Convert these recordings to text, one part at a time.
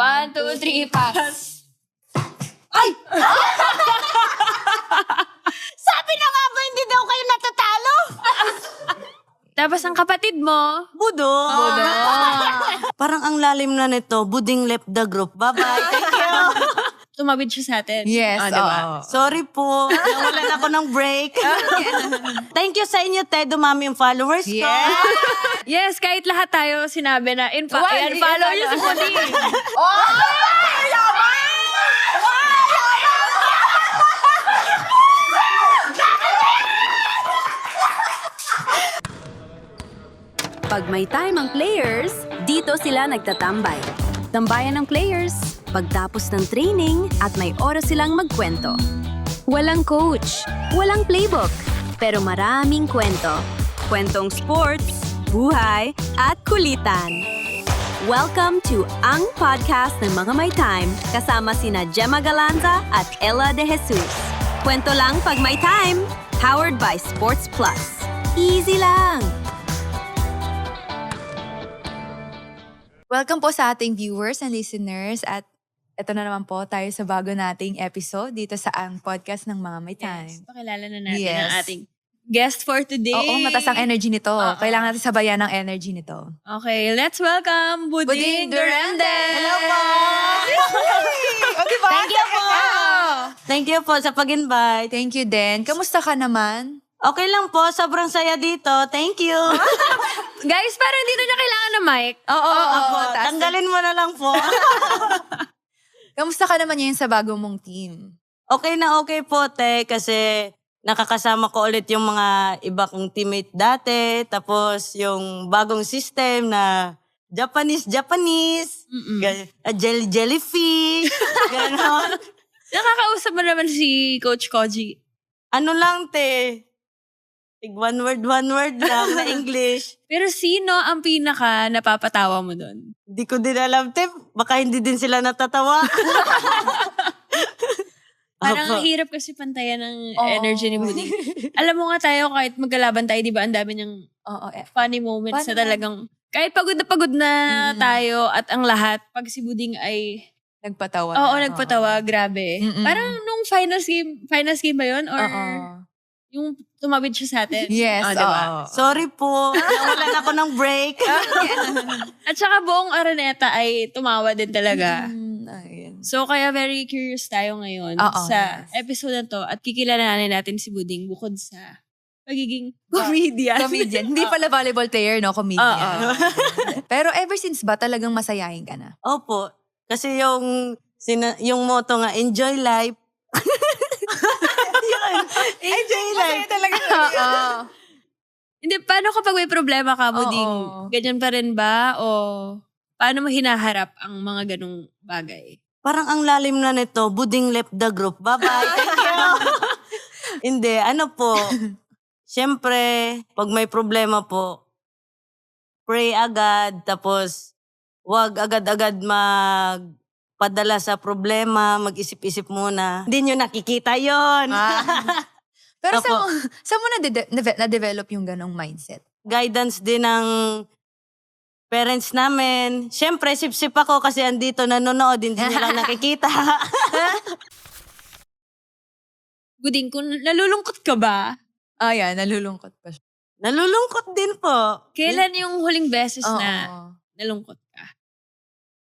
1, 2, 3, pass. Ay! Sabi na nga ba hindi daw kayo natatalo? Tapos ang kapatid mo, Budong. Parang ang lalim na nito. Buding left the group. Bye-bye. Thank you. tumawid siya sa atin. Yes, diba? Sorry po. Nawalan ako ng break. Thank you sa inyo, Ted. Dumami yung followers ko. Yes, kahit lahat tayo sinabi na Well, follow niyo si Buding. Pag may time ang players, dito sila nagtatambay. Tambayan ng players, pagtapos ng training at may oras silang magkwento. Walang coach, walang playbook, pero maraming kwento. Kwentong sports, buhay, at kulitan. Welcome to Ang Podcast ng Mga May Time kasama sina Gemma Galanza at Ella De Jesus. Kwento lang pag may time, powered by Sports Plus. Easy lang! Welcome po sa ating viewers and listeners at ito na naman po tayo sa bago nating episode dito sa Ang Podcast ng Mga May Time. Yes, pakilala na natin Yes. ang ating guest for today. Oo, matas ang energy nito. Kailangan natin sabayan ng energy nito. Okay, let's welcome Buding Durande. Hello po! diba? Thank you po. Thank you po sa pag-invite. Thank you din. Kamusta ka naman? Okay lang po. Sobrang saya dito. Thank you. Guys, parang dito niya kailangan ng mic. Oo. Tanggalin mo na lang po. Kamusta ka naman ngayon sa bago mong team? Okay na okay po, te. Kasi nakakasama ko ulit yung mga iba kong teammate dati. Tapos yung bagong system na Japanese. Jellyfish. Ganon. Nakakausap mo naman si Coach Koji. Ano lang, te. One word lang na English. Pero sino ang pinaka napapatawa mo doon? Hindi ko din alam, te. Baka hindi din sila natatawa. Parang Opo. ang hirap kasi pantayan ng energy ni Buding. Alam mo nga tayo, kahit magkalaban tayo, di ba, ang dami niyang funny moments na talagang, kahit pagod na tayo at ang lahat, pag si Buding ay, Nagpatawa. oo, nagpatawa, grabe. Mm-mm. Parang nung finals game ba yun? Or Oo. yung tumawid siya sa atin? Yes, diba? Sorry po. Nawalan ako ng break. At saka buong Araneta ay tumawa din talaga. Ayun. So, kaya very curious tayo ngayon Oo, sa yes. episode na to at kikilalanin natin si Buding bukod sa pagiging comedian. Comedian. Hindi pala volleyball player, no? Comedian. Pero ever since ba talagang masayahin ka na? Opo. Kasi yung motto nga, enjoy life. Enjoy life. talaga. Hindi, paano kapag may problema ka, Buding? Oo. Ganyan pa rin ba? O paano mo hinaharap ang mga ganong bagay? Parang ang lalim na nito, Buding left the group. Bye-bye. Thank you. Hindi, ano po. Siyempre, pag may problema po, pray agad. Tapos, wag agad-agad magpadala sa problema. Mag-isip-isip muna. Hindi nyo nakikita yon. Pero Opo. saan mo na-develop yung ganong mindset? Guidance din ng parents namin. Siyempre, sip-sip ako kasi andito nanonood, hindi nila nakikita. Buding, kung nalulungkot ka ba, Yan, nalulungkot pa siya. Nalulungkot din po. kailan yung huling beses Oo. na nalungkot ka?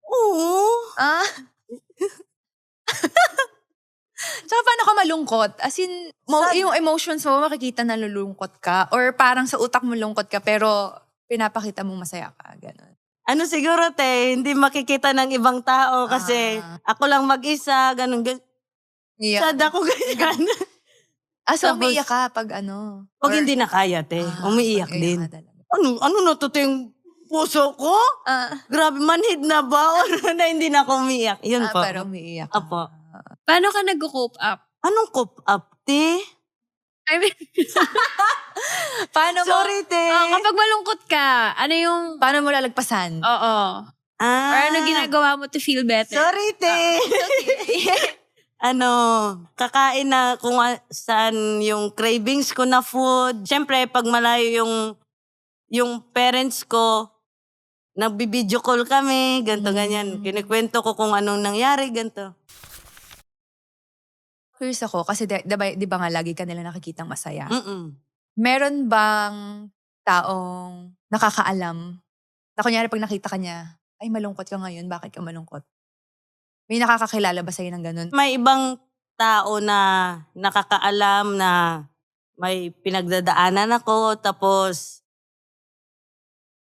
Oo. Tsaka paano ka malungkot? As in, yung emotions mo, makikita na nalulungkot ka? Or parang sa utak mo lungkot ka, pero pinapakita mo masaya ka? Ganon. Ano siguro, te, hindi makikita ng ibang tao kasi ako lang mag-isa, ganun. Sad ako ganyan. So Tapos- umiiyak ka pag ano? Pag Or- hindi na kaya, te, umiiyak din. ka talaga. Ano na to, te, yung puso ko? Grabe, manhid na ba? O na hindi na ako umiiyak? Yun po. Pero umiiyak ka. Apo. Paano ka nag-cope up? Anong cope up, te? I mean, Paano mo? Sorry, te. kapag malungkot ka, ano yung, Paano mo lalagpasan? oo. Ah. Or ano ginagawa mo to feel better? Sorry, te. Kakain na kung saan yung cravings ko na food. Siyempre, pag malayo yung parents ko, Nagbibideo call kami, ganto ganyan. Kinikwento ko kung anong nangyari, ganto. Curious ako, kasi di ba nga lagi ka nila nakikitang masaya? Mm-mm. Meron bang taong nakakaalam na kunyari pag nakita ka niya, ay malungkot ka ngayon, bakit ka malungkot? May nakakakilala ba sa'yo ng ganun? May ibang tao na nakakaalam na may pinagdadaanan ako, tapos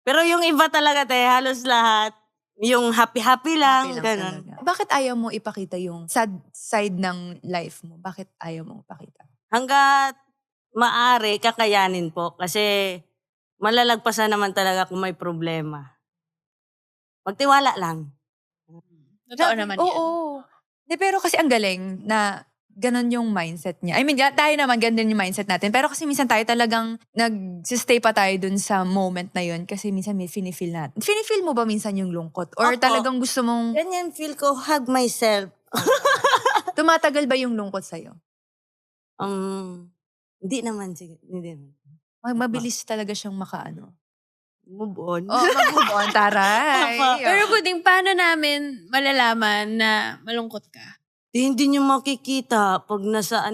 pero yung iba talaga halos lahat, yung happy-happy lang, Happy lang ganun. talaga. Bakit ayaw mo ipakita yung sad side ng life mo? Bakit ayaw mo ipakita? Hanggat maaari, kakayanin po. Kasi malalagpasan naman talaga kung may problema. Magtiwala lang. Totoo naman yan. Oo. Pero kasi ang galing na ganun yung mindset niya. I mean, tayo naman ganun yung mindset natin. Pero kasi minsan tayo talagang nag-stay pa tayo dun sa moment na yun kasi minsan may finifeel natin. Finifeel mo ba minsan yung lungkot? Or Opo. talagang gusto mong Ganyan feel ko, hug myself. tumatagal ba yung lungkot sa'yo? Hindi naman. Hindi naman. Mabilis talaga siyang makaano. Move on. Oh, mag-move on, taray. Pero Buding, paano namin malalaman na malungkot ka? Hindi nyo makikita pag nasa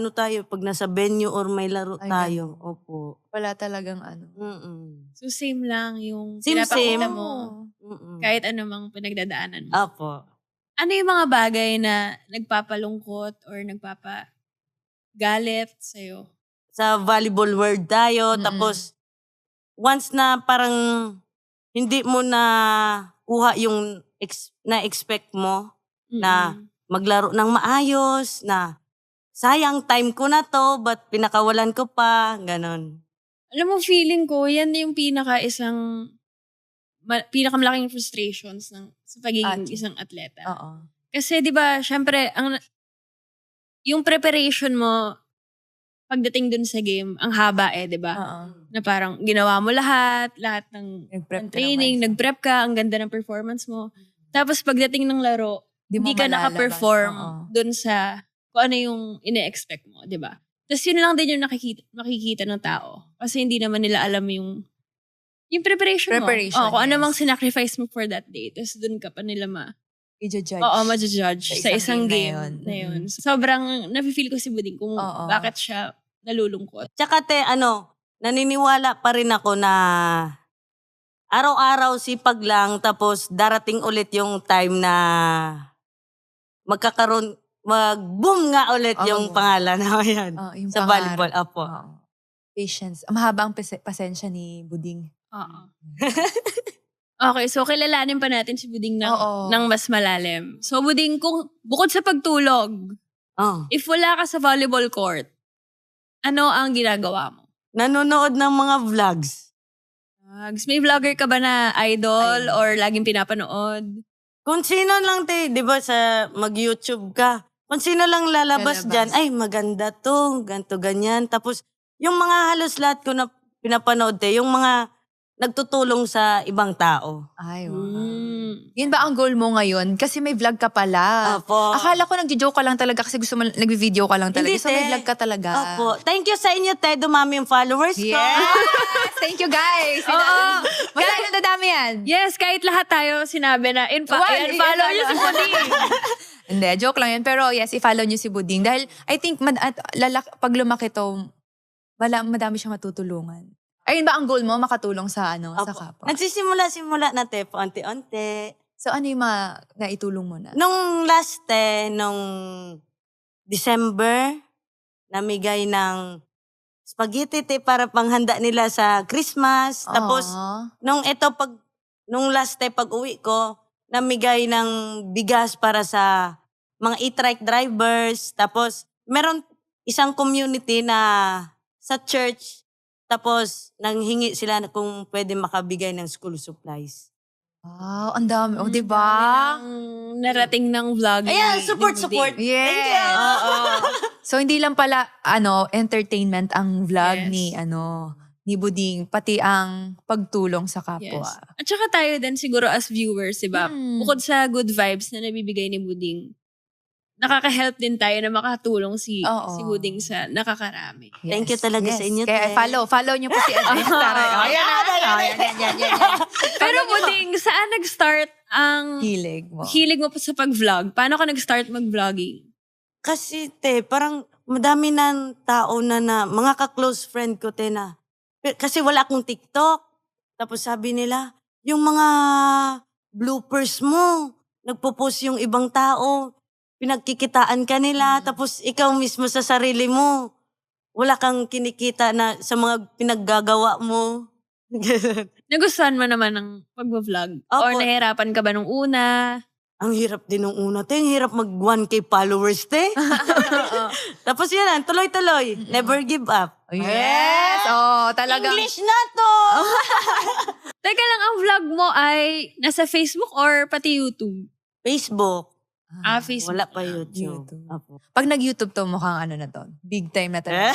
pag nasa venue or may laro Ay, tayo. ganun. Opo. Wala talagang ano. Mm-mm. So same lang yung Same, pinapakita same. mo Mm-mm. kahit anumang pinagdadaanan mo. Opo. Ano yung mga bagay na nagpapalungkot or nagpapagalit sa'yo? Sa volleyball world tayo. Mm-mm. Tapos, once na parang hindi mo na kuha yung na-expect mo na maglaro ng maayos, na sayang time ko na to, but pinakawalan ko pa, ganon. Alam mo, feeling ko, yan yung pinakamalaking frustrations sa pagiging isang atleta. Oo. Kasi di ba, syempre, yung preparation mo, pagdating dun sa game, ang haba di ba? Oo. Na parang ginawa mo lahat ng Nag-prep training, nag-prep ka, ang ganda ng performance mo. Tapos pagdating ng laro, hindi ka naka-perform dun sa kung ano yung ine-expect mo, di ba? Tapos yun lang din yung makikita ng tao. Kasi hindi naman nila alam yung preparation mo. Kung ano mang sinacrifice mo for that day. Tapos dun ka pa nila i-judge. ma-judge sa isang game na na yun. Sobrang nafe-feel ko si Buding kung bakit siya nalulungkot. Tsaka naniniwala pa rin ako na araw-araw sipag lang, tapos darating ulit yung time na mag-boom nga ulit yung pangalan na yan. Yung Sa pangarap. volleyball, apo. Patience. Mahaba ang pasensya ni Buding. Oo. Okay, so kilalanin pa natin si Buding ng mas malalim. So Buding, kung bukod sa pagtulog, if wala ka sa volleyball court, ano ang ginagawa mo? Nanonood ng mga vlogs. May vlogger ka ba na idol or laging pinapanood? Kung sino lang di ba mag-YouTube ka, kung sino lang lalabas dyan, ay maganda to, ganto ganyan. Tapos yung mga halos lahat ko na pinapanood yung mga nagtutulong sa ibang tao. Ay, wow. Yun ba ang goal mo ngayon? Kasi may vlog ka pala. Opo. Akala ko nagjo-joke ka lang talaga kasi gusto mo nagvi-video ka lang talaga. Hindi, So may vlog ka talaga. Opo. Thank you sa inyo, dumami yung followers ko. Yes! Thank you, guys! Masaya na dadami yan. Yes, kahit lahat tayo sinabi na follow nyo si Buding. Hindi, joke lang yan. Pero yes, i-follow nyo si Buding. Dahil I think pag lumaki to, madami siyang matutulungan. Ayun ba ang goal mo? Makatulong sa sa kapwa? Nagsisimula na paunti-unti. So ano yung mga naitulong mo na? Nung last nung December, namigay ng spaghetti para panghanda nila sa Christmas. Tapos, nung last pag uwi ko, namigay ng bigas para sa mga e-trike drivers. Tapos, meron isang community na sa church. Tapos, nanghingi sila kung pwede makabigay ng school supplies. Wow, ang dami. O, diba? Narating ng vlog. Ayan, support. Yes. Thank you. So, hindi lang pala, entertainment ang vlog Yes. ni Buding, pati ang pagtulong sa kapwa. Yes. At saka tayo din siguro as viewers, diba? Bukod sa good vibes na nabibigay ni Buding, nakaka-help din tayo na makatulong si Oo. Buding sa nakakarami. Thank you talaga sa inyo, Kaya te. follow niyo po si Tara. Yan. Pero Buding, saan nag-start ang Hilig mo. hilig mo pa sa pag-vlog? Paano ka nag-start mag-vlogging? Kasi, te, parang madami na tao na mga ka-close friend ko, te, na. Kasi wala akong TikTok. Tapos sabi nila, yung mga bloopers mo, nagpo-post yung ibang tao, pinagkikitaan ka nila, tapos ikaw mismo sa sarili mo, wala kang kinikita na sa mga pinaggagawa mo. Nagustuhan mo naman ng pag-vlog? Or Opo. nahirapan ka ba nung una? Ang hirap din nung una, te. Ang hirap mag 1K followers, te. Tapos yan, tuloy-tuloy. Never give up. Yes! Talagang... English na to! Teka lang, ang vlog mo ay nasa Facebook or pati YouTube? Facebook. Facebook. Wala pa YouTube. YouTube. Apo. Pag nag-YouTube to, mukhang ano na to. Big time na talaga.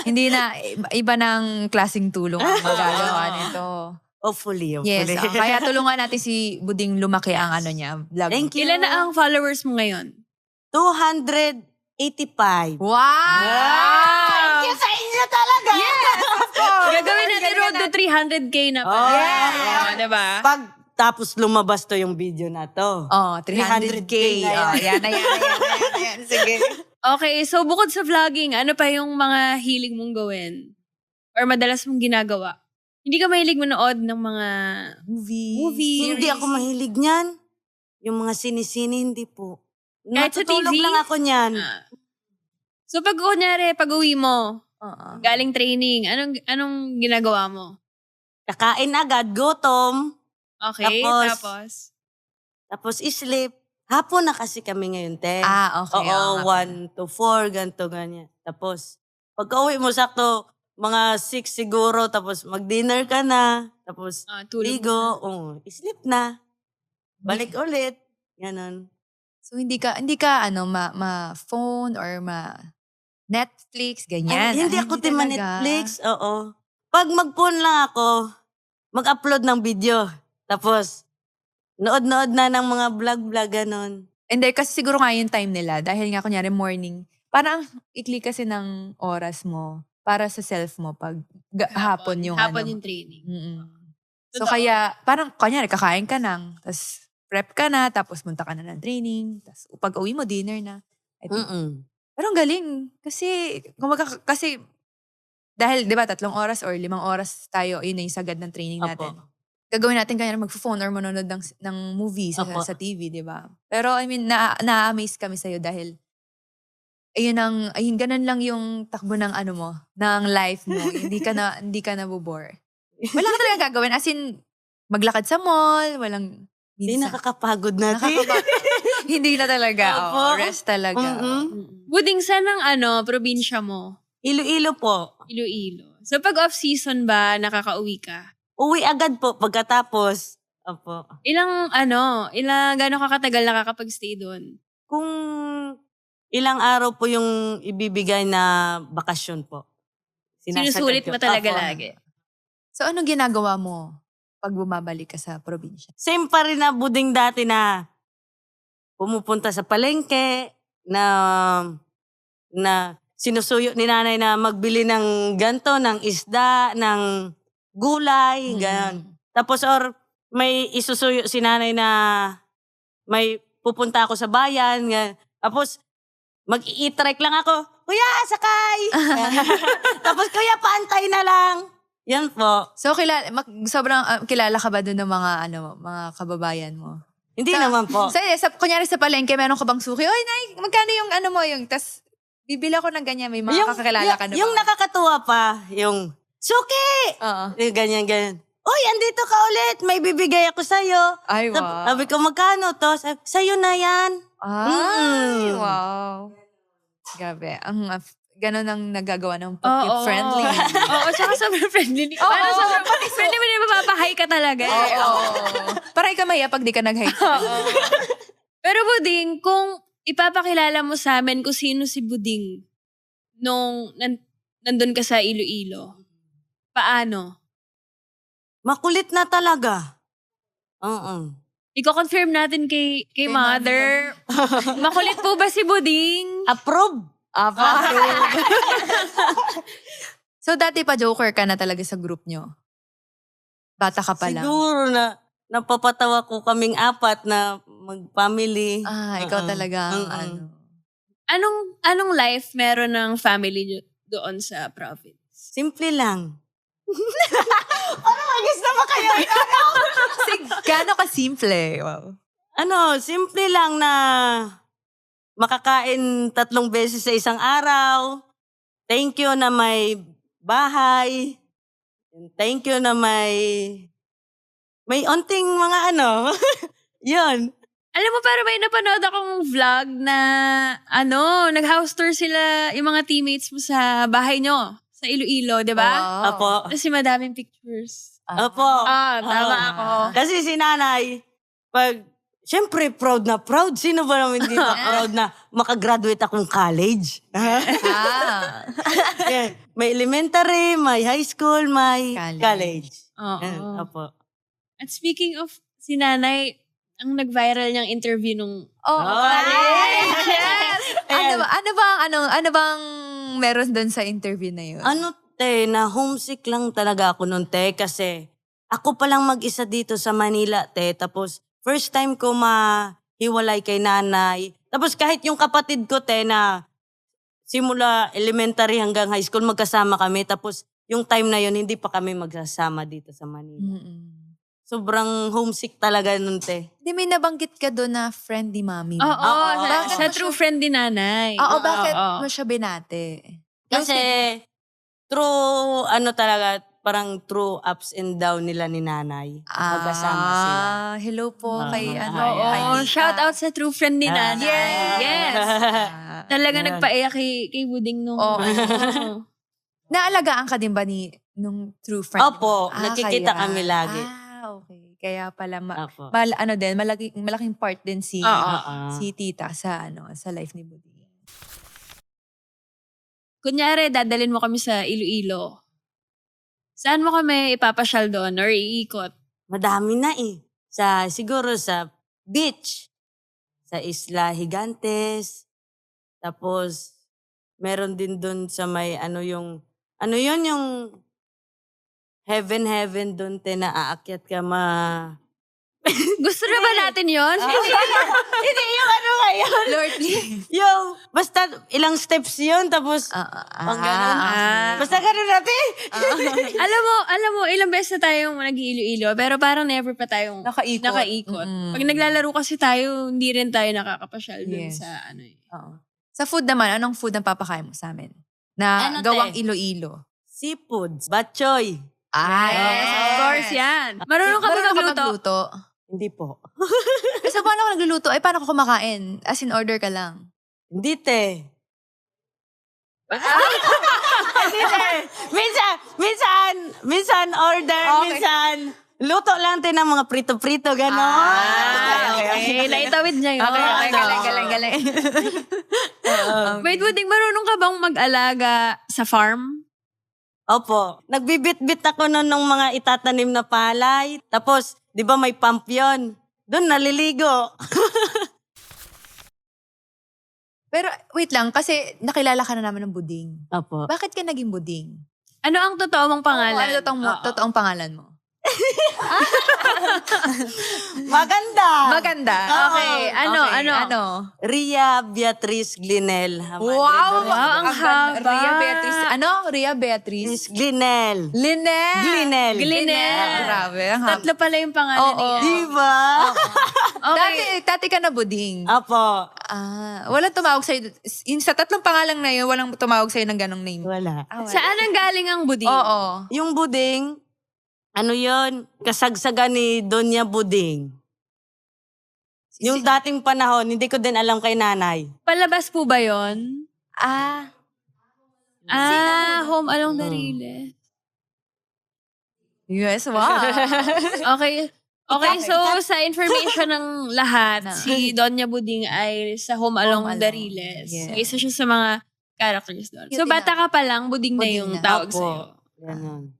Hindi na, iba ng klaseng tulong ang magagawa nito. Hopefully. Yes. Kaya tulungan natin si Buding lumaki ang ano niya, vlog. Thank you. Ilan na ang followers mo ngayon? 285. Wow! Thank you sa inyo talaga! Gagawin natin road to 300K na pa. Oh, Yeah. Diba? Pag tapos lumabas to yung video na to. 300K. 300K na yan. Yan. Sige. Okay, so bukod sa vlogging, ano pa yung mga hilig mong gawin? Or madalas mong ginagawa? Hindi ka mahilig manood ng mga movie, Hindi ako mahilig niyan. Yung mga sinisini, hindi po. Kahit sa Natutulog TV? lang ako niyan. So pag kunyari, pag uwi mo, galing training, anong ginagawa mo? Kakain agad, gutom. Okay, Tapos? Tapos sleep. Hapon na kasi kami ngayon, te. Okay. Oo, 1 to 4, ganito, ganyan. Tapos, pagka uwi mo, sakto, mga 6 siguro, tapos mag-dinner ka na, tapos Tulog ligo, sleep na. Balik ulit. Ganon. So hindi ka ma-phone or ma-Netflix, ganyan. Ay, hindi ako team talaga. Netflix, oo. Pag mag-phone lang ako, mag-upload ng video. Tapos, nood-nood na ng mga vlog-vlog, ganon. Hindi, kasi siguro nga yung time nila. Dahil nga, kunyari, morning. Parang ikli kasi ng oras mo para sa self mo pag hapon yung yung training. So, Totoo. kaya, parang, kunyari, kakain ka nang, tapos prep ka na, tapos munta ka na ng training, tapos pag uwi mo, dinner na. I think, pero ang galing. Kasi, kasi, dahil, di ba, 3 oras or 5 oras tayo, yun na yung sagad ng training natin. Opo. Gagawin natin kanya mag-phone or manonood ng movie sa TV, di ba? Pero I mean, na-amaze kami sa'yo dahil ayun, ganun lang yung takbo ng ano mo, ng life mo. hindi ka nabobore. Wala ka talaga gagawin. As in, maglakad sa mall, walang Hindi minsan. nakakapagod natin. Hindi na talaga. Opo. Rest talaga. Buding, saan ang probinsya mo? Iloilo po. Iloilo. So pag off-season ba, nakakauwi ka? Uwi agad po pagkatapos. Opo. Gano'n ka katagal nakakapag-stay doon? Kung ilang araw po yung ibibigay na bakasyon po. Sinusulit mo talaga Opo. lagi. So, anong ginagawa mo pag bumabalik ka sa probinsya? Same pa rin na Buding dati na pumupunta sa palengke, na sinusuyo ni nanay na magbili ng ganto, ng isda, ng gulay, ganyan. Tapos may isusuyo si nanay na may pupunta ako sa bayan. Ganyan. Tapos mag-i-trek lang ako, Kuya, sakay! Tapos, Kuya, paantay na lang. Yan po. So, sobrang kilala ka ba doon ng mga kababayan mo? Hindi naman po. Kunyari sa palengke, meron ka bang suki? Oy, Nay, magkano yung tas bibili ako ng ganyan, may mga kakakilala ka na yung ba? nakakatuwa pa, yung, Suki! Oo. Yung ganyan. Uy, andito ka ulit. May bibigay ako sa'yo. Ay, wow. Sabi ko, magkano to? Sabi, sa'yo na yan. Ay, wow. Grabe. Ganon ang nagagawa ng friendly. Oo, tsaka sobrang friendly. Parang sobrang friendly mo na mapapahay ka talaga. Oo. Para ikaw maya pag di ka nag-hike. Pero Buding, kung ipapakilala mo sa amin kung sino si Buding nung nandun ka sa Iloilo, paano? Makulit na talaga. Oo. Iko-confirm natin kay mother. Makulit po ba si Buding? Approve. So, dati pa joker ka na talaga sa group nyo? Bata ka pa lang? Siguro na napapatawa ko kaming apat na mag-family. Ikaw talaga ang ano. Anong life meron ng family nyo doon sa province? Simple lang. Gano'n ka simple? Wow. Simple lang na makakain 3 beses sa isang araw. Thank you na may bahay. Thank you na may onting mga yun. Alam mo, para may napanood akong vlog na, nag-house tour sila, yung mga teammates mo sa bahay nyo, sa Iloilo, di ba? Wow. Apo. Kasi madaming pictures. Apo. Tama ako. Kasi si nanay, syempre proud na proud. Sino ba naman hindi na proud na makagraduate akong college? Yeah. May elementary, may high school, may college. Oo. Apo. At speaking of si nanay, ang nag-viral niyang interview nung college! Yes! Ano bang meron doon sa interview na yun? Na homesick lang talaga ako noon, kasi ako palang mag-isa dito sa Manila, tapos first time ko mahiwalay kay nanay. Tapos kahit yung kapatid ko, na simula elementary hanggang high school, magkasama kami. Tapos yung time na yun, hindi pa kami magsasama dito sa Manila. Sobrang homesick talaga nun, Di may nabanggit ka doon na friend ni mami. Oo, Bakit sa mo true siya- friend ni nanay. Bakit Oo. mo siya binate? Kasi parang true ups and down nila ni nanay. Magkasama sila. Hello po kay Hi, kay Oo, Tita. shout out sa true friend ni nanay. Yes. Talaga Yan. nagpaiyak kay Buding nung. Oo. Naalagaan ka din ba nung true friend? Opo, nakikita kami lagi. Okay. Kaya pala Opo. malaking part din si tita sa sa life ni Buding. Kunyari, dadalhin mo kami sa Iloilo. Saan mo kami ipapasyal doon or iikot? Madami na siguro sa beach. Sa Isla Gigantes. Tapos, meron din doon sa may yung heaven doon na aakyat ka Gusto na ba natin yun? Hindi yung ngayon. Lord, please. Basta ilang steps yun, tapos pang ganun. Basta ganun natin. alam mo, ilang beses na tayong nag-iilo-ilo, pero parang never pa tayong nakaikot. Pag naglalaro kasi tayo, hindi rin tayo nakakapasyal dun Yes. sa Sa food naman, anong food ang papakain mo sa amin? Na gawang te? Iloilo. Seafoods, batchoy. Yes, of course yan. Marunong ka ba magluto? magluto? Hindi po. Kasi paano ako nagluluto? Paano ko kumakain? As in order ka lang. Hindi, Minsan order, minsan luto lang ng mga prito-prito, gano'n. Okay. Naitawid niya yun. Okay. Galing. Wait, Buding, marunong ka bang mag-alaga sa farm? Opo. Nagbibit-bit ako noon ng mga itatanim na palay. Tapos, di ba may pump yon? Doon naliligo. Pero wait lang, kasi nakilala ka na naman ng Buding. Opo. Bakit ka naging Buding? Ano ang totoo mong pangalan? Ano totoong pangalan mo? Maganda. Okay. Ano? Ria Beatrice Glinel. Wow, ang haba. Ria Beatrice. Ria Beatrice? Glinel. Linel. Grabe. Ang haba. Tatlo pala yung pangalan niya. Diba? Dati ka na Buding. Opo. Walang tumawag sa'yo. Sa 3 pangalang na yun, walang tumawag sa'yo ng ganong name. Wala. Saan ang galing ang Buding? Oo. Yung buding, yon? Kasagsagan ni Doña Buding. Yung dating panahon, hindi ko din alam kay nanay. Palabas po ba yun? Home Along the Riles. Yes, wow. Okay, so sa information ng lahat, si Doña Buding ay sa Home Along the Riles. Yes. Isa siya sa mga characters doon. So Cute bata ka pa lang, Buding na Buding yung na. tawag Opo. sa'yo. Ganon.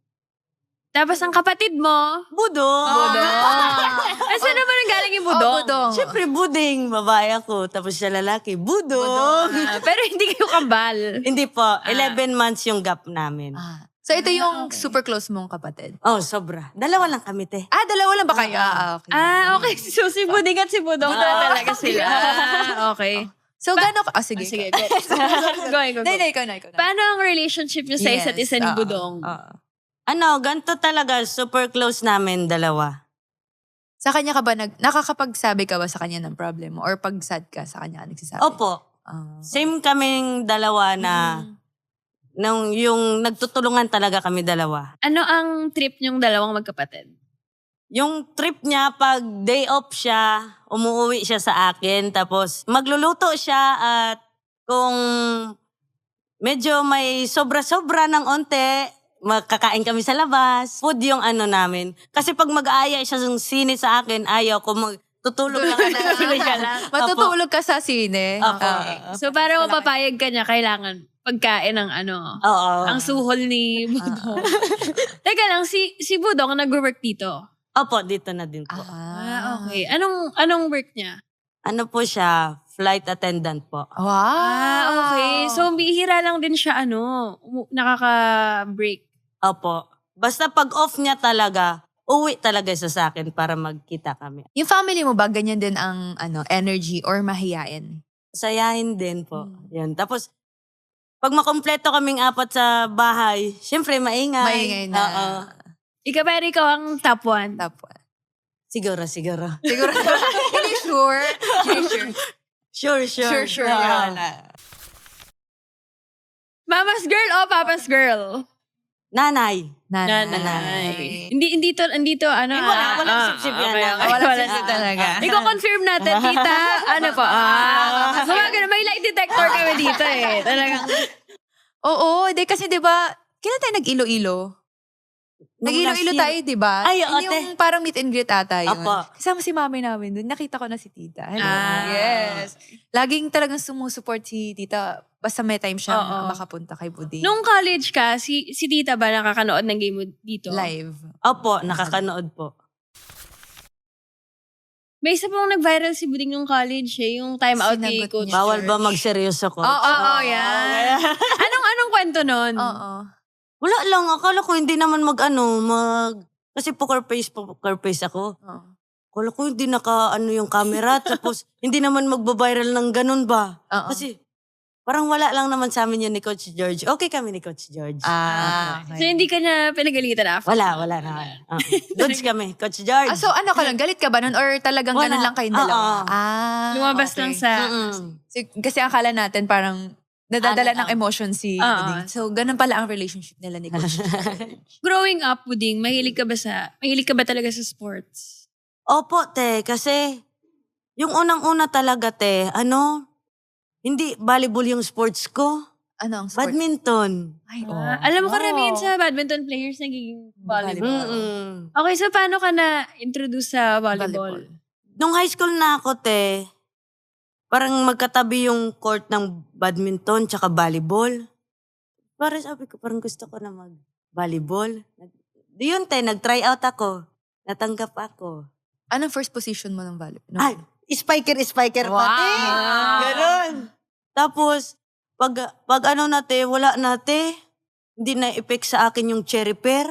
Tapos ang kapatid mo, Budong. asan naman ang galing yung budong? budong. Siyempre, buding. Babae ako. Tapos siya lalaki. Budong. Pero hindi kayo kambal. Hindi po. 11 months yung gap namin. So ito yung super close mong kapatid. Oh, sobra. Dalawa lang kami, te. Dalawa lang ba kayo? Okay. Okay. So si Buding at si Budong talaga sila. Okay. So gano'n ka? Sige. Sige, go. Go. Hindi, ikaw na. Paano ang relationship niyo sa isa't isa ni Budong? Ganito talaga. Super close namin, dalawa. Sa kanya ka ba, nakakapagsabi ka ba sa kanya ng problem mo? Or pag sad ka, sa kanya ka nagsasabi? Opo. Same kaming dalawa na yung nagtutulungan talaga kami dalawa. Ano ang trip niyong dalawang magkapatid? Yung trip niya, pag day off siya, umuwi siya sa akin. Tapos magluluto siya at kung medyo may sobra-sobra ng onte, magkakain kami sa labas. Food yung ano namin. Kasi pag mag-aaya siya ng sine sa akin, ayaw ko tutulog lang ka na. Matutulog ka sa sine. Opo. So para mapapayag ka niya, kailangan pagkain ng Oo. ang suhol ni Budong. Teka lang, si Budong nag-work dito. Opo, dito na din po. Okay. Anong work niya? Ano po siya? Flight attendant po. Wow. Okay. So bihira lang din siya nakaka-break. Opo. Basta pag off niya talaga, uwi talaga siya sa akin para magkita kami. Yung family mo ba, ganyan din ang energy or mahiyain? Sayahin din po. Yan. Tapos, pag makompleto kaming 4 sa bahay, syempre maingay. Maingay na. Oo. Ikaw ang top 1. Tapos. Siguro. Siguro. Hindi sure. Sure. Sure. Oo. Mama's girl o papa's girl? Nanay. Nanay. Hindi to walang sip-sip yan. Walang sip-sip talaga. Iko-confirm natin, tita. Ano po? Gumagano, may lie detector kami dito eh. Talagang. Oo, kasi 'di ba, kailan tayo nag-Ilo-ilo? Nag-Ilo-ilo last year. tayo, 'di ba? Ay, oo, Yung parang meet and greet ata yun. Apo. Kasama si mami namin doon. Nakita ko na si tita. Hello. Ah. Yes. Laging talagang sumusupport si tita. Basta may time siya Oo. makapunta kay Buding. Nung college ka, si tita ba nakakanood ng game mo dito? Live. Opo, nakakanood po. May isa pong nag-viral si Buding nung college eh. Yung time out ni Sinagot Coach niya. Bawal ba George. magseryoso ko? Oo, yan. Anong kwento nun? Oo. Wala lang, akala ko hindi naman kasi poker face ako. Oo. Akala ko hindi yung camera, tapos hindi naman magbabiral ng ganun ba? Oo. Kasi parang wala lang naman sa amin yun ni Coach George. Okay kami ni Coach George. So hindi ka niya pinagalitan after? Wala naman. Goods kami, Coach George. So ano ka lang, galit ka ba nun? Or talagang Wala. ganun lang kayong dalawa? Oo. Lumabas okay. lang sa... Mm-mm. Kasi akala natin parang nadadala ng emotion si Oo. Buding. So ganun pala ang relationship nila ni Coach George. Growing up, Buding, mahilig ka ba talaga sa sports? Opo, te. Kasi yung unang-una talaga, te, hindi volleyball yung sports ko. Ano ang sport? Badminton. Ay, Alam mo karamihan sa badminton players nagiging volleyball. Mm-mm. Okay, so paano ka na-introduce sa volleyball? Nung high school na ako, te, parang magkatabi yung court ng badminton tsaka volleyball. Parang sabi ko, parang gusto ko na mag-volleyball. Yun, te, nag-try out ako. Natanggap ako. Anong first position mo ng volleyball? No. Ay, spiker Wow! pati. Ganon. Tapos, pag wala na, te. Hindi na effect sa akin yung cherry pear.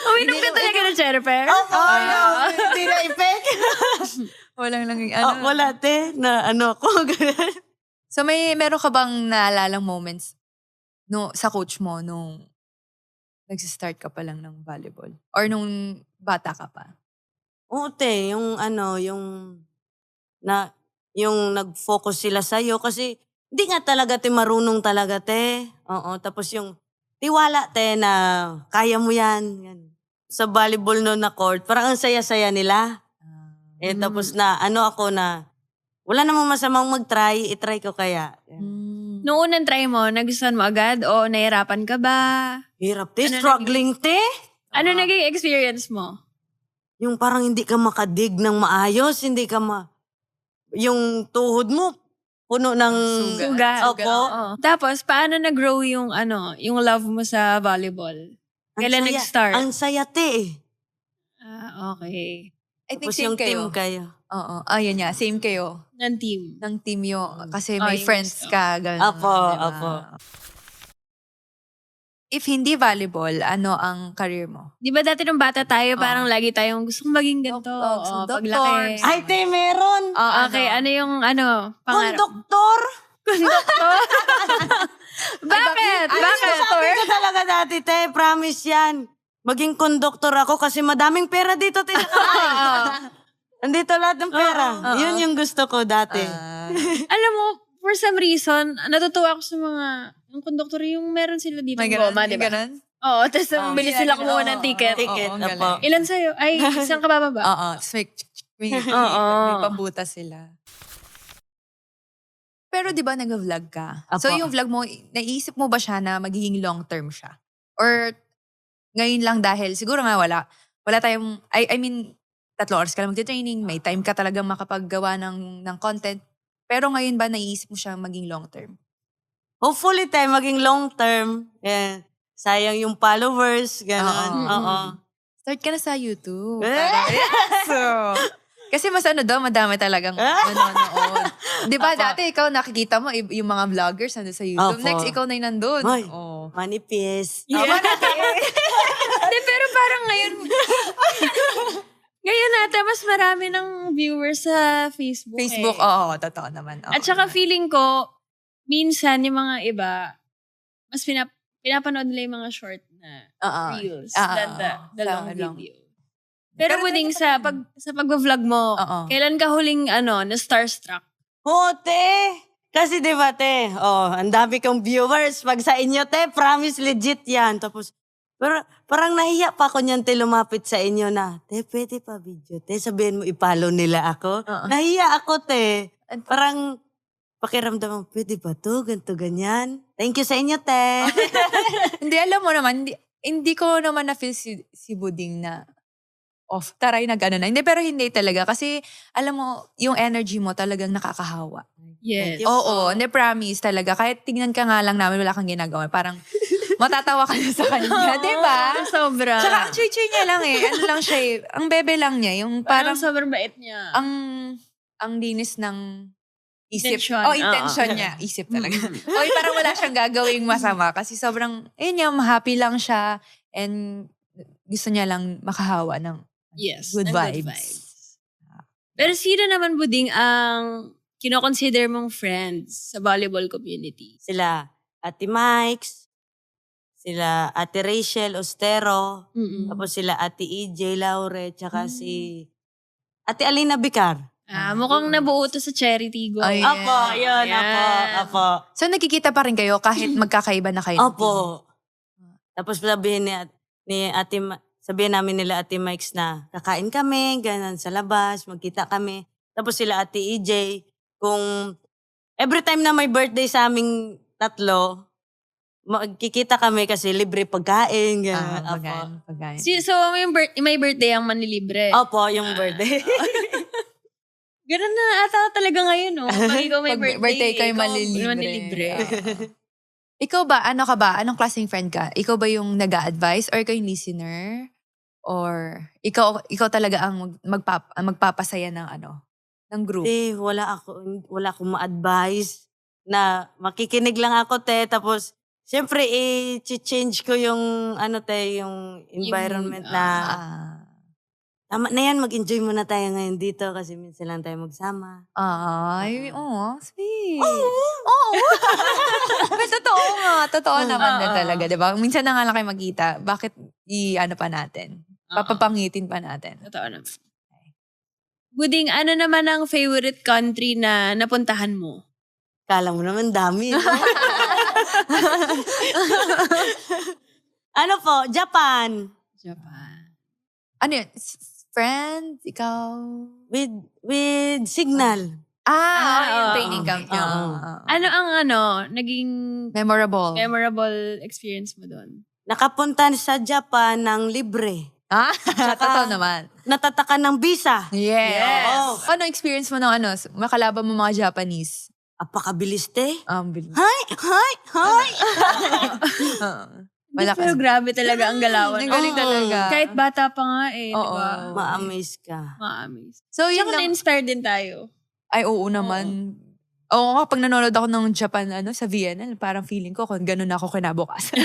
Uminom ka talaga ng cherry pear? Hindi na effect. Walang lang Wala, te. Na ako. Ganun. So meron ka bang naalalang moments sa coach mo nung nagsistart ka pa lang ng volleyball? Or nung bata ka pa? Oo, te. Yung nag-focus sila sa'yo kasi hindi nga talaga, te, marunong talaga, te. Oo, tapos yung tiwala, te, na kaya mo yan. Sa volleyball no na court, parang ang saya-saya nila. Tapos ako na, wala namang masamang mag-try, itry ko kaya. Noong unang try mo, nagustuhan mo agad o nahirapan ka ba? Hirap, te. Ano Struggling, te. Ano naging experience mo? Yung parang hindi ka makadig ng maayos, yung tuhod mo, puno ng Sugat. Opo. Oo. Tapos, paano nag-grow yung love mo sa volleyball? Kailan saya. nag-start? Ang saya, te. Okay. I think Tapos same yung team kayo. kayo. Oo. Ayun nga, same kayo. Ng team. Ng team yung, kasi Oh, may yung friends gusto. ka. Ganun, Apo, diba? apo. If hindi volleyball, ano ang career mo? Di ba dati nung bata tayo, parang lagi tayong gusto kong maging ganito. Gusto Oo, doktor. paglaki. Ay, te, meron. Okay, ano yung pangarap? Konduktor. Bakit? Bakit? Sabi ko talaga dati, te, promise yan. Maging konduktor ako kasi madaming pera dito, te, sa kamay. Nandito lahat ng pera. Yun yung gusto ko dati. Alam mo, for some reason, natutuwa ako sa mga, yung conductor, yung meron sila dito ng goma, di ba? Ganun? Oo, tapos bili sila kumuha ng ticket. Ticket, ang apo. galing. Ilan sa'yo? Ay, isang kabababa. Oo. Tapos may pambutas sila. Pero di ba nag-vlog ka? Apo. So yung vlog mo, naisip mo ba siya na magiging long-term siya? Or ngayon lang dahil, siguro nga wala tayong, I mean, 3 oras ka lang magti-training, may time ka talagang makapaggawa ng content. Pero ngayon ba naisip mo siya maging long-term? Hopefully, te, maging long term. Yeah. Sayang yung followers, gano'n. Oo. Oo. Start ka na sa YouTube. Eh? So, kasi mas madami talagang nanonood. Di ba dati ikaw nakikita mo yung mga vloggers nandun sa YouTube. Opo. Next, ikaw na yung nandun. Ay, Oh. manipis. Hindi, pero parang ngayon nata, mas marami ng viewers sa Facebook. Facebook, eh. oo, totoo naman. Oo, At saka naman. feeling ko, minsan yung mga iba, mas pinapanood nila yung mga short na Oo. reels Oo. than the Sa long long. video. Pero buding sa pag-vlog mo, Oo. kailan ka huling na starstruck? Te. Kasi di ba, te, ang dami kong viewers. Pag sa inyo, te, promise legit yan. Tapos, pero parang nahiya pa ako niyan, te, lumapit sa inyo na, te, pwede pa video, te, sabihin mo, ipollow nila ako. Oo. Nahiya ako, te. Parang, pakiramdam mo, pwede ba to, ganito, ganyan. Thank you sa inyo, te. Hindi, alam mo naman, hindi ko naman na-feel si Buding na taray na gano'n na. Hindi, pero hindi talaga. Kasi, alam mo, yung energy mo talagang nakakahawa. Yes. Thank you. Oo, hindi, promise talaga. Kahit tingnan ka nga lang namin, wala kang ginagawa. Parang, matatawa ka na sa kanya, di ba? Sobra. Tsaka, ang chuy-chuy niya lang eh. Ano lang siya eh. Ang bebe lang niya. Yung Parang parang, sobrang bait niya. ang linis ng isip. Intention. Oh, intention niya. Isip talaga. Oy, parang wala siyang gagawing masama. Kasi sobrang, happy lang siya. And gusto niya lang makahawa ng Yes. good ng vibes. Pero sino naman, Buding, ang kinoconsider mong friends sa volleyball community? Sila, Ate Mikes, sila Ate Rachel Ostero, Mm-mm. tapos sila Ate EJ Laure, tsaka si Ate Alina Bicar. Mukhang nabuo to sa charity go. Ay, Apo, yun, Ayan. apo. So, nagkikita pa rin kayo kahit magkakaiba na kayo. ng team? Opo. Tapos sabihin sabihin namin nila Ate Mikes na kakain kami, ganun sa labas, magkita kami. Tapos sila Ate EJ, kung every time na may birthday sa aming 3, magkikita kami kasi libre pagkain, ganun. Pagkain. So, may birthday ang manlilibre. Opo, yung birthday. Ganun na ata talaga ngayon, no? Pag ikaw may Pag birthday, birthday kayo ikaw manlilibre. manlilibre. Ikaw ba, ano ka ba? Anong klaseng friend ka? Ikaw ba yung nag-a-advise or ikaw yung listener? Or ikaw talaga ang magpapasaya ng group? Wala akong ma-advise na makikinig lang ako, te. Tapos, syempre, i-change ko yung, yung environment na, tama na yan, mag-enjoy muna tayo ngayon dito kasi minsan lang tayo magsama. Ay, sweet. Oo. But totoo naman na talaga, di ba? Minsan na nga lang kayo magkita, bakit pa natin? Papapangitin pa natin. Totoo naman. Buding, ano naman ang favorite country na napuntahan mo? Kala mo naman dami. No? Ano po? Japan. Japan. Ano yun? Friends? Ikaw? With Signal. Yung oo. training camp nyo. Oo. Ano ang naging Memorable. memorable experience mo doon? Nakapunta sa Japan ng libre. Totoo naman. Natatakan ng visa. Yes. Oo. Ano experience mo ng makalaban mo mga Japanese? Apakabilis, te. Bilis. Hi! Pero grabe talaga ang galawan. Ang galing talaga. Kahit bata pa nga di Oo. ba? Ma-amaze ka. Ma-amaze. So, yun Tsaka lang. na-inspire din tayo. Ay, oo naman. Oo nga, pag nanonood ako ng Japan, sa VNL, parang feeling ko kung ganun ako kinabukasan.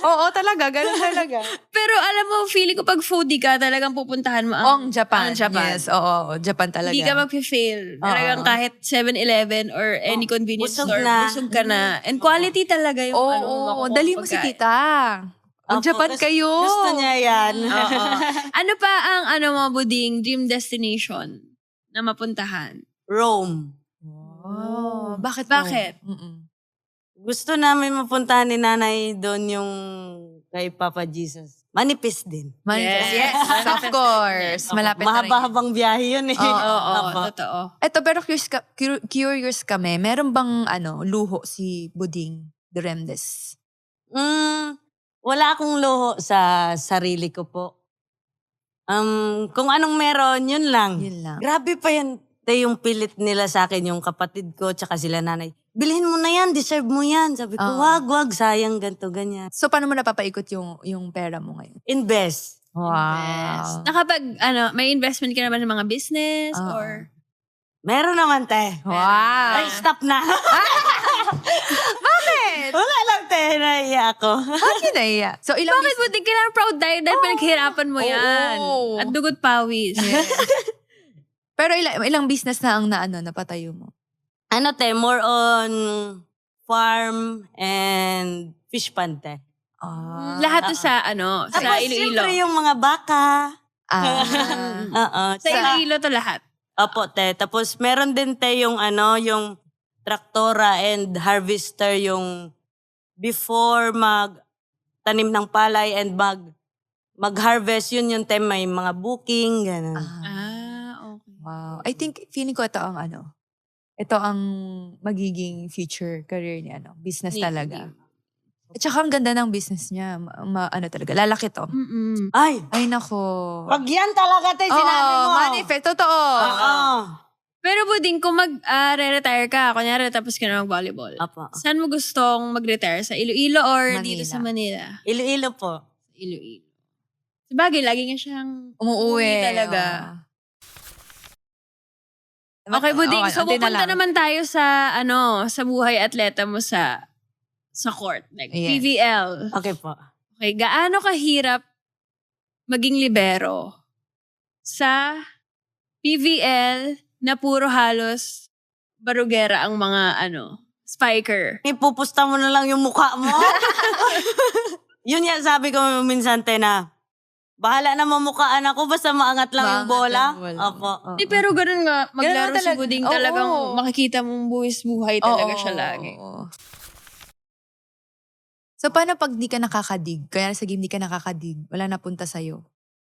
Oo, talaga. Ganun talaga. Pero alam mo, feeling ko pag foodie ka, talagang pupuntahan mo ang Japan. ang Japan. Yes, oo. Japan talaga. Hindi ka mag-fail. Talagang kahit 7-Eleven or any convenience busog store, na. busog ka na. And quality talaga yung Oo, makukuha dali mong mo si pagkain. tita. Opo, Mag-Japan kayo. Gusto niya yan. Oo. Ano pa ang mo, Buding, dream destination na mapuntahan? Rome. Oh, bakit? Bakit? Gusto namin mapuntahan ni nanay doon yung kay Papa Jesus. Manipis din. Yes, of course. Malapit na rin. Mahaba-habang biyahe yun eh. Oo, Opo. totoo. Eto, pero curious kami. Meron bang luho si Buding Duremdes? Wala akong luho sa sarili ko po. Kung anong meron, yun lang. Yun lang. Grabe pa yan. Yung pilit nila sa akin, yung kapatid ko, tsaka sila nanay. Bilhin mo na yan, deserve mo yan. Sabi ko, wag, sayang, ganto, ganyan. So, paano mo napapaikot yung pera mo ngayon? Invest. Wow. Nakapag, may investment ka naman ng mga business or... Meron naman, te. Wow. Ay, stop na. Bakit? Wala lang, te. Naiya ako. Bakit naiya? So, ilang Bakit Buding? Kailangan proud tayo dahil pinaghirapan mo yan. Oo. At dugot pawis. Pero ilang business na ang napatayo mo? Ano, te, more on farm and fish pond, te. Lahat to sa, sa Tapos, Iloilo. syempre, yung mga baka. Oo. Sa Iloilo to lahat. Opo, te. Tapos, meron din, te, yung yung traktora and harvester, yung before tanim ng palay and mag-harvest, yun yung te, may mga booking, gano'n. Okay. Wow. I think, feeling ko ito ang magiging future career ni business talaga. At saka ang ganda ng business niya. Talaga, lalaki to. Ay, nako. Wag yan talaga, te, sinabi mo. Manifest. Totoo. Oo. Pero Buding, kung mag-retire ka, kunyari tapos ka na mag-volleyball, Opo. saan mo gustong mag-retire? Sa Iloilo or Manila. dito sa Manila? Iloilo po. Iloilo. Sabagay, lagi nga siyang Umuwi talaga. Okay, Buding. So, pupunta naman tayo sa, sa buhay atleta mo sa court. Like, Yes. PVL. Okay po. Okay, gaano kahirap maging libero sa PVL na puro halos barugera ang mga, spiker? Ipupusta mo na lang yung mukha mo. Yun yan, sabi ko minsan, te, na bahala na mamukhaan ako, basta maangat lang yung bola. Opo. Pero ganun nga, maglaro Ganun si talaga. Buding Oo. talagang makikita mong buhay talaga siya lagi. So, paano pag di ka nakakadig? Kaya sa game di ka nakakadig, wala napunta sa'yo.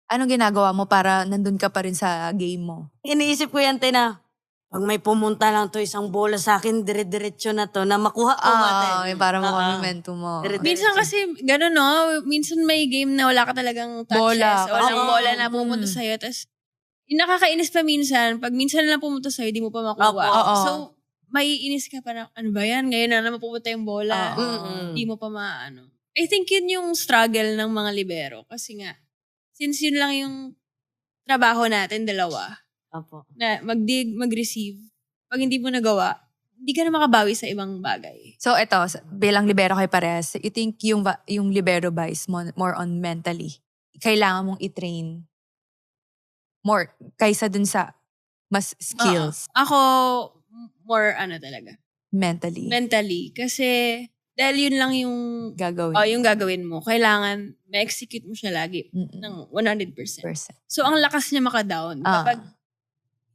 Anong ginagawa mo para nandun ka pa rin sa game mo? Iniisip ko yan, te, na pag may pumunta lang to isang bola sa akin, dire-diretso na to, na makuha ko Yung para mo momentum mo. Minsan kasi, gano'n no, minsan may game na wala ka talagang touches. Bola. Walang Oo. bola na pumunta sa'yo. Tapos, yung nakakainis pa minsan, pag minsan na lang pumunta sa'yo, di mo pa makuha. Oo. So, may inis ka pa na, ano ba yan? Ngayon na naman pumunta yung bola. Di mo pa maano. I think yun yung struggle ng mga libero. Kasi nga, since yun lang yung trabaho natin, dalawa, Opo. na mag-dig, mag-receive, pag hindi mo nagawa, hindi ka na makabawi sa ibang bagay. So, eto, bilang libero kay Pares, you think yung libero ba is more on mentally? Kailangan mong i-train more kaysa dun sa mas skills Ako, more talaga. mentally Mentally. Kasi, dahil yun lang yung, gagawin. yung gagawin mo. Kailangan, ma-execute mo siya lagi ng 100%. So, ang lakas niya maka-down. Kapag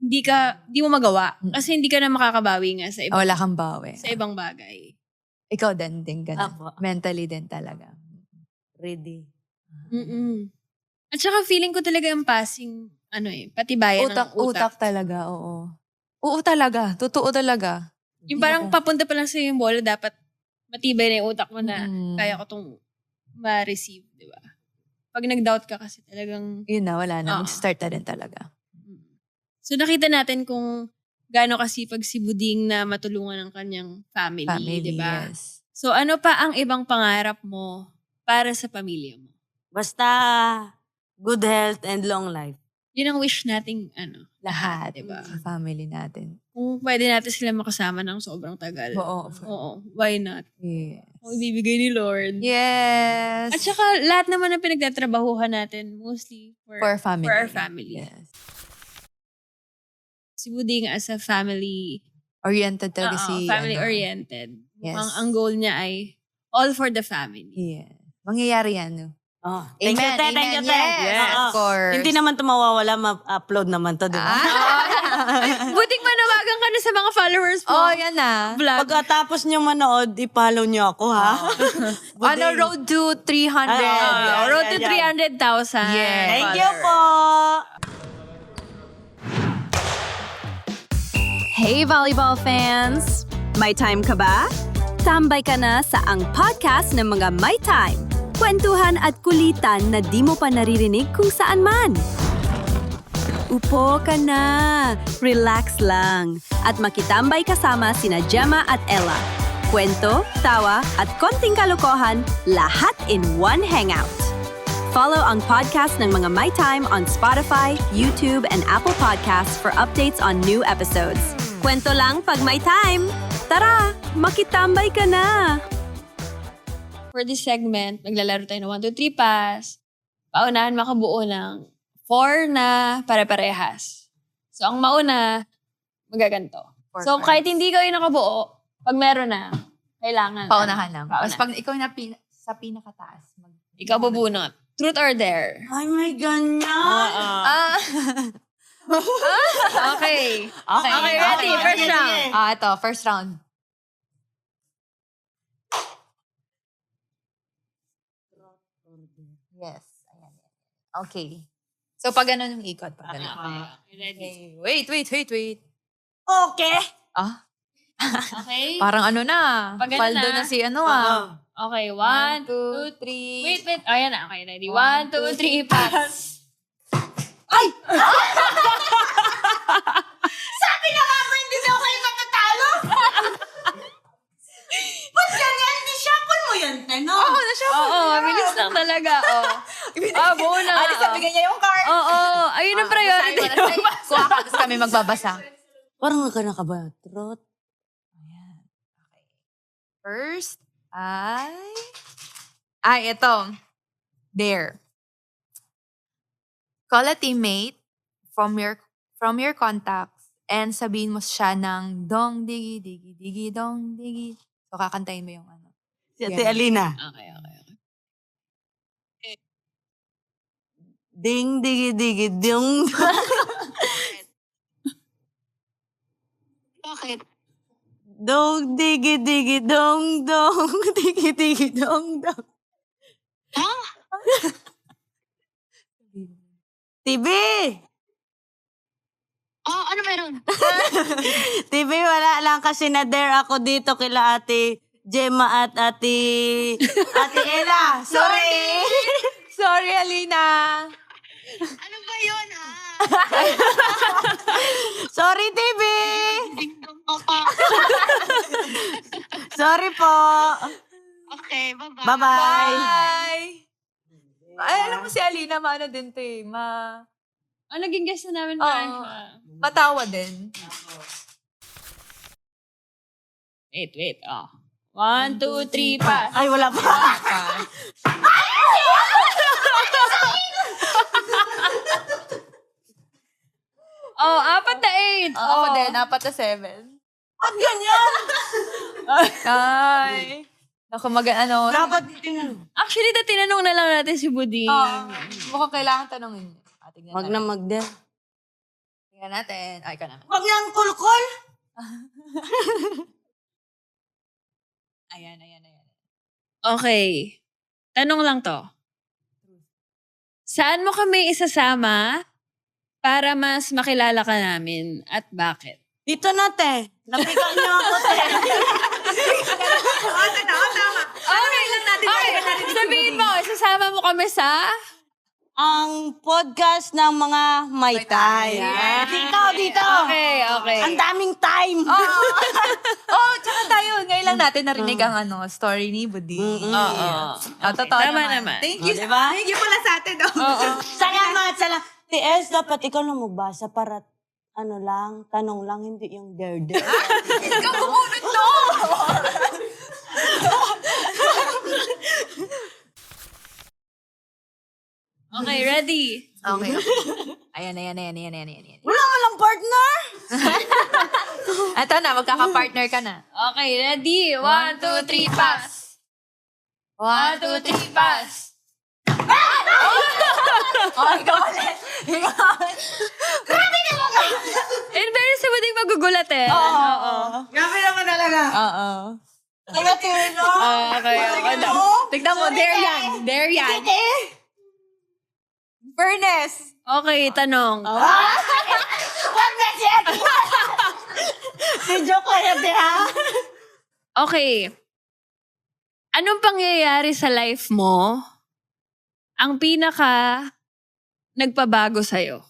hindi mo magawa. Kasi hindi ka na makakabawi nga sa ibang, Wala kang bawi. sa ibang bagay. Ikaw din ganun. Apo. Mentally din talaga. Ready. At saka feeling ko talaga ang passing, patibayan ng utak. Utak talaga, oo. Oo talaga. Totoo talaga. Yung parang papunta pa lang sa yung bola, dapat matibay na yung utak mo na kaya ko itong ma-receive, di ba? Pag nag-doubt ka kasi talagang... Yun na, wala na. Mag-start na rin talaga. So nakita natin kung gaano kasipag si Buding na matulungan ang kanyang family, di ba? Yes. So ano pa ang ibang pangarap mo para sa pamilya mo? Basta good health and long life. Yun ang wish nating Lahat, diba? sa family natin. Kung pwede natin sila makasama ng sobrang tagal. Oo, why not? Yeah. Kung ibibigay ni Lord. Yes. At saka lahat naman ng pinagtatrabahuhan natin mostly for for family. our family. Yes. Si Buding as a family, Oriented talaga si... family-oriented. Yes. Ang goal niya ay all for the family. Yeah. Mangyayari yan, no? Oh. Thank you, te. Thank you, te. Yes, Oo. of course. Hindi naman ito mawawala. Ma-upload naman to, di ba? Buting manawagan ka na sa mga followers mo. Oh, yan na. Vlog. Pagkatapos nyo manood, i-follow nyo ako, ha? Ano, road to 300. Road to Yan. 300,000. Yes. Thank you po! Hey volleyball fans! May time ka ba? Tambay ka na sa ang podcast ng mga May Time. Kwentuhan at kulitan na di mo pa naririnig kung saan man. Upo ka na, relax lang, at makitambay kasama sina Gemma at Ella. Kwento, tawa, at konting kalokohan, lahat in one hangout. Follow ang podcast ng mga My Time on Spotify, YouTube, and Apple Podcasts for updates on new episodes. Kwento lang pag may time. Tara, makitambay ka na! For this segment, maglalaro tayo ng 1, 2, 3 pass. Paunahan makabuo ng 4 na pare-parehas. So, ang mauna, magaganto. So, kahit hindi kayo nakabuo, pag meron na, kailangan. Paunahan lang. Paunahan. Tapos pag ikaw na sa pinakataas. Ikaw bubunot. Truth or dare? Ay, my ganyan! Okay. Okay, ready. First round. Ito, first round. Yes. Ayan. Okay. So, pag ganun yung ikot. Pag ganun. Okay, ready. Okay. Wait. Okay! Ah, Okay? parang ano na. Pag ganun Paldo na. na si ano ah. Okay, 1, 1, 2, 2, 3. Wait. Ayan na. Okay, ready. 1, 2, 3, pass. Sabi na nga ba hindi daw kayo matatalo? Ba't ganyan? Ni-shuffle mo yan, Teno? Oo, na-shuffle. Oo, bilis lang talaga. Buo na. Alis na bigyan niya yung card. Oo, ayun ang priority. Kuha ka, tapos kami magbabasa. Parang ka ba? Trot? Ayan. Okay. First ito. There. Call a teammate from your contacts and sabihin mo siya ng dong digi digi digi dong digi. So kakantahin mo yung ano. Si Ate Alina. Okay. Ding, digi, digi, ding. Bakit? Dong, digi, digi, dong, dong. Digi, digi, dong, dong. Ha? TV! Oh, ano meron? TV, wala lang kasi na-dare ako dito kila Ate Gemma at Ate Ella. Sorry! Sorry, Alina. Ano ba yun, ha? Sorry, TV! Dingdong ko pa. Sorry po. Okay, bye-bye. Bye-bye. Bye! Ay, alam mo si Alina, maano din to eh. Naging guest na namin Oo. ba? Matawa din. Wait. 1, 2, 3, pass. Ay, wala pa. Oh, 4 na 8. Ako din, 4 na 7. Ba't ganyan? Ay. Naku, Dapat tingnan. Actually, tinanong na lang natin si Buding. mukhang kailangan tanongin niyo. Tingnan Wag natin. na mag-dare. Tingnan natin. Ay, ka naman. Wag niyang kulkol. Ayan. Okay. Tanong lang to. Saan mo kami isasama para mas makilala ka namin at bakit? Dito na, te. Napiga niyo ako, te. Okay, sabihin mo, isasama mo kami sa Ang podcast ng mga may time. Ikaw dito. Okay. Ang daming time. Oh, tsaka tayo. Ngayon lang natin narinig ang story ni Buding. Oo. Totoo Tama naman. Thank you. Diba? Thank you pala sa atin. Salamat. T.S., dapat ikaw na magbasa para tanong lang, hindi yung dare. Ikaw kumunod to! Okay, ready? Okay. Ayan. Wala mo lang partner. Ito na, magkaka-partner ka na. Okay, ready? 1, 2, 3, pass! 1, 2, 3, pass! Oh, ikaw ulit. In fairness, si Buding magugulat eh. Oo. Grabe naman talaga. Oo. Tagatirin mo. Okay. Tignan mo, there yan. Furnace. Okay, tanong. Wag na siya. Si joke ko yan, ha? Okay. Anong pangyayari sa life mo ang pinaka nagpabago sa'yo?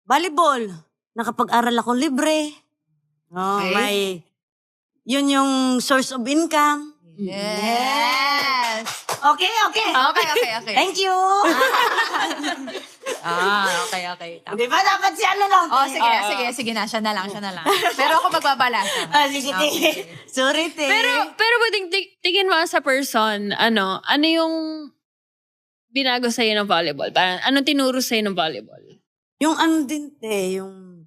Volleyball. Nakapag-aral akong libre. Okay. Yun yung source of income. Yes. Okay. Okay. Thank you. Okay. Di ba dapat si lang? Oh, sige na. Siya na lang. Pero ako magbabalasa. Sige, Okay. Sorry, te. Pero Buding, tingin mo sa person, ano yung binago sa'yo ng volleyball? Parang, anong tinuro sa'yo ng volleyball? Yung din, te, yung,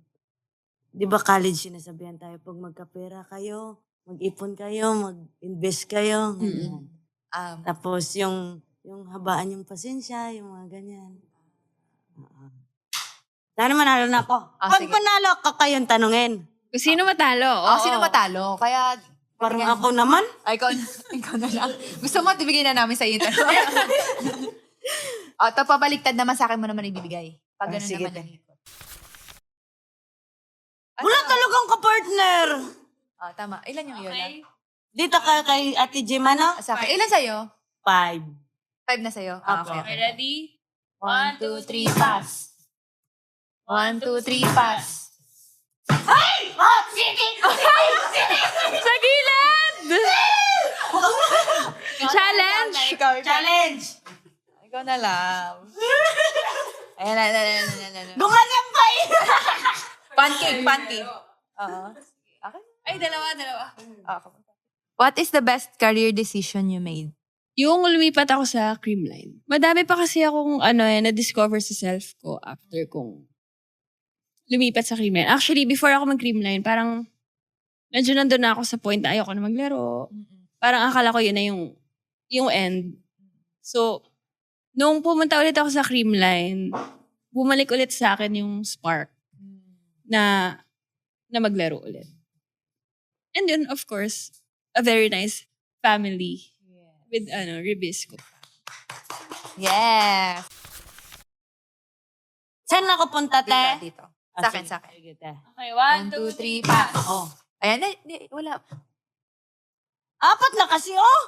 di ba college sinasabihan tayo, pag magkapera kayo, mag-ipon kayo, mag-invest kayo. Ganyan. Tapos yung habaan yung pasensya, yung mga ganyan. Sana manalo na ako. Pag sige. panalo ka kayong tanungin. Kung sino matalo? Sino matalo? Kaya, Parang ako naman. ikaw na lang. Gusto mo, ibigay na namin sa iyo. Ito, pabaliktad naman sa akin mo naman ibibigay. Pag ganun Sige, naman te. ang ikot. Wala talagang ka-partner. Tama. Ilan yung Yola? Dito ka kay Ate Jimana? Sa akin. Ilan sa'yo? 5. 5 na sa'yo? Apo. Okay, ready? 1, 2, 3, pass. 1, 2, 3, pass. Sa gilid! Challenge! Challenge! Ikaw na lang. Ayan. Gumanyan pa eh! Pancake. Oo. Okay. Ay, dalawa. Okay. What is the best career decision you made? Yung lumipat ako sa Creamline. Madami pa kasi akong na-discover sa self ko after kong lumipat sa Creamline. Actually, before ako mag-Creamline, parang medyo nandun na ako sa point na ayoko na maglaro. Parang akala ko yun na yung end. So, nung pumunta ulit ako sa Creamline, bumalik ulit sa akin yung spark na maglaro ulit. And then, of course, a very nice family with Ribisco. Yes. Saan ako punta, te? Dito. Sa akin. Sige, te. Okay, 1, 2, 3, pass. Oh. Ayan, wala. 4 na kasi, oh!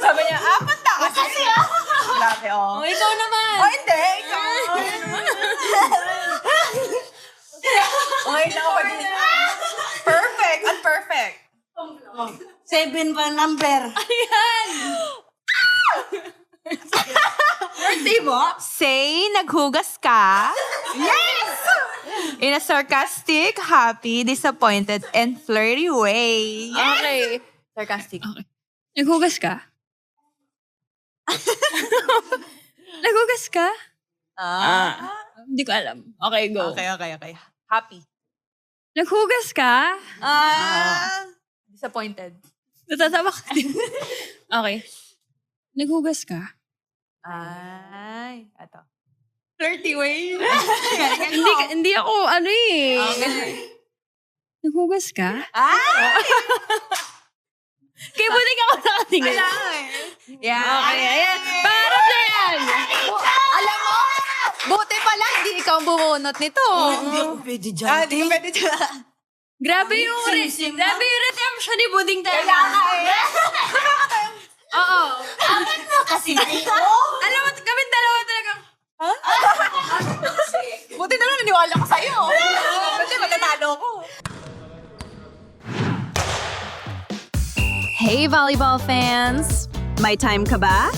Sabi niya, 4 na kasi. Grabe, Oh, ikaw naman! Hindi, ikaw. Okay na ako din. Perfect. At perfect. 7 pa number. Birthday mo? Say, naghugas ka? Yes! In a sarcastic, happy, disappointed, and flirty way. Okay. Sarcastic. Naghugas ka? Naghugas ka? Hindi ko alam. Okay, go. Okay. Happy. Naghugas ka? Disappointed. Natatawa ka din. Okay. Naghugas ka? Ay, ito. Flirty way. Hindi ako, Naghugas ka? Kaya buti ka ako nakatingin. Yeah. Okay, ayan. Para yan. Alam mo, buti pala hindi ikaw ang bumunot nito. Hindi ako pwede dyan. Hindi ko pwede dyan. Grabe yung redemption ni Buding tayo. Oo. Kasi Alam mo, kami dalawa talagang, Buti na lang naniwala ko sa'yo. Kasi matatalo ko. Hey volleyball fans! May time ka ba?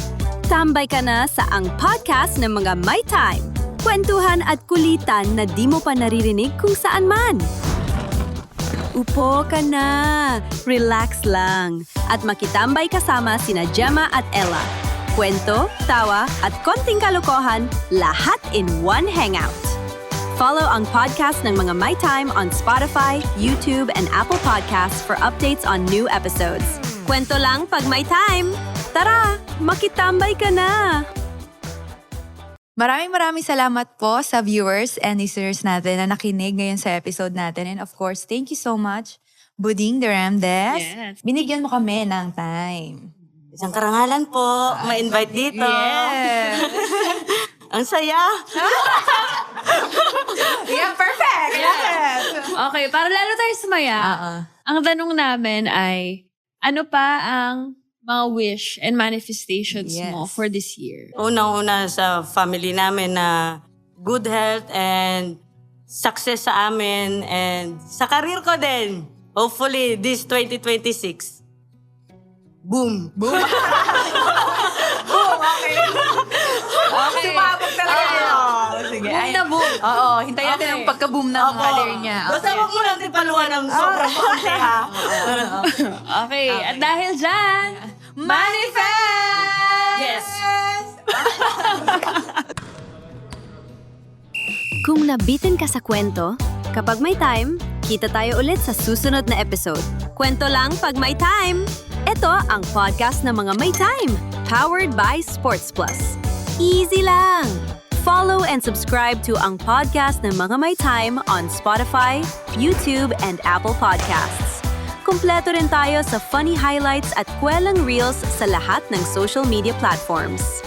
Tambay ka na sa ang podcast ng mga May Time. Kwentuhan at kulitan na di mo pa naririnig kung saan man. Upo ka na, relax lang, at makitambay kasama sina Gemma at Ella. Kwento, tawa, at konting kalokohan, lahat in one hangout. Follow ang podcast ng mga My Time on Spotify, YouTube, and Apple Podcasts for updates on new episodes. Kwento lang pag may time! Tara, makitambay ka na! Maraming salamat po sa viewers and listeners natin na nakinig ngayon sa episode natin. And of course, thank you so much, Buding the Ramdes. Yes. Binigyan mo kami ng time. isang karangalan po, ma-invite dito. Yes. Ang saya. Yeah, perfect. Yes. okay, para lalo tayo sumaya. Ang tanong namin ay, ano pa ang mga wish and manifestations mo Yes. for this year? Unang-una sa family namin na good health and success sa amin and sa career ko din. Hopefully, this 2026. Boom! Okay. Sumabog talaga yun. Sige. Boom na boom. Oo, hintayin natin Okay. ang pagka-boom ng career niya. Basta wag mo natin paluan ng sobrang konti, ha? Okay, at dahil dyan, Manifest! Yes. Kung nabitin ka sa kwento, kapag may time, kita tayo ulit sa susunod na episode. Kwento lang pag may time! Ito ang podcast ng mga May Time, powered by Sports Plus. Easy lang! Follow and subscribe to ang podcast ng mga May Time on Spotify, YouTube, and Apple Podcasts. Kumpleto rin tayo sa funny highlights at kwelang reels sa lahat ng social media platforms.